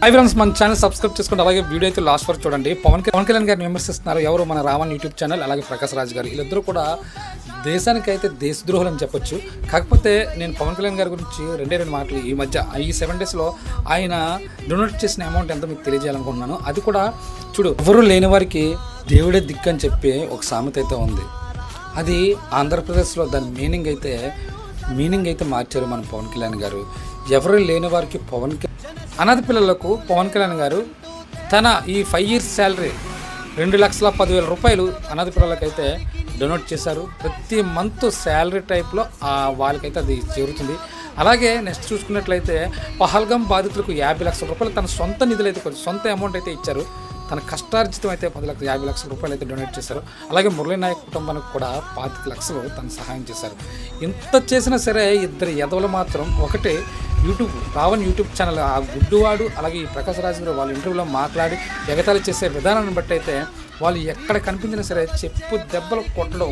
Hi friends, మన channel subscribe చేసుకోండి. అలాగే వీడియో అయితే లాస్ట్ వరకు చూడండి. పవన్ కళ్యాణ్ గారిని విమర్శిస్తున్నారు ఎవరు? మన రావణ్ యూట్యూబ్ ఛానల్, అలాగే ప్రకాష్ రాజ్ గారు. వీళ్ళిద్దరూ కూడా దేశానికైతే దేశద్రోహులు అని చెప్పొచ్చు. కాకపోతే నేను పవన్ కళ్యాణ్ గారి గురించి రెండు మాటలు ఈ మధ్య ఈ 7 daysలో ఆయన డొనేట్ చేసిన అమౌంట్ ఎంతో మీకు తెలియజేయాలనుకుంటున్నాను. అది కూడా చూడు, ఎవరు లేని వారికి దేవుడే దిక్కు అని చెప్పి ఒక సామెత అయితే ఉంది. అది ఆంధ్రప్రదేశ్లో దాని మీనింగ్ అయితే మార్చారు మన పవన్ కళ్యాణ్ గారు. ఎవరు లేని వారికి అనాథ పిల్లలకు పవన్ కళ్యాణ్ గారు తన ఈ 5 years శాలరీ 2,10,000 రూపాయలు అనాథ పిల్లలకైతే డొనేట్ చేశారు. ప్రతి మంత్ శాలరీ టైప్లో వాళ్ళకైతే అది చేరుతుంది. అలాగే నెక్స్ట్ చూసుకున్నట్లయితే పహల్గామ్ బాధితులకు 50 లక్షల రూపాయలు తన సొంత నిధులు అయితే సొంత అమౌంట్ అయితే ఇచ్చారు. తన కష్టార్జితం అయితే 50 లక్షల రూపాయలు అయితే డొనేట్ చేశారు. అలాగే మురళీ నాయక్ కుటుంబానికి కూడా 25 లక్షలు తను సహాయం చేశారు. ఇంత చేసినా సరే ఇద్దరు ఎదవలు మాత్రం ఒకటే రావణ్ యూట్యూబ్ ఛానల్ ఆ గుడ్డువాడు అలాగే ఈ ప్రకాష్ రాజ్ గారు వాళ్ళ ఇంటర్వ్యూలో మాట్లాడి ఎగతాళి చేసే విధానాన్ని బట్టి అయితే వాళ్ళు ఎక్కడ కనిపించినా సరే చెప్పు దెబ్బలు కొట్టడం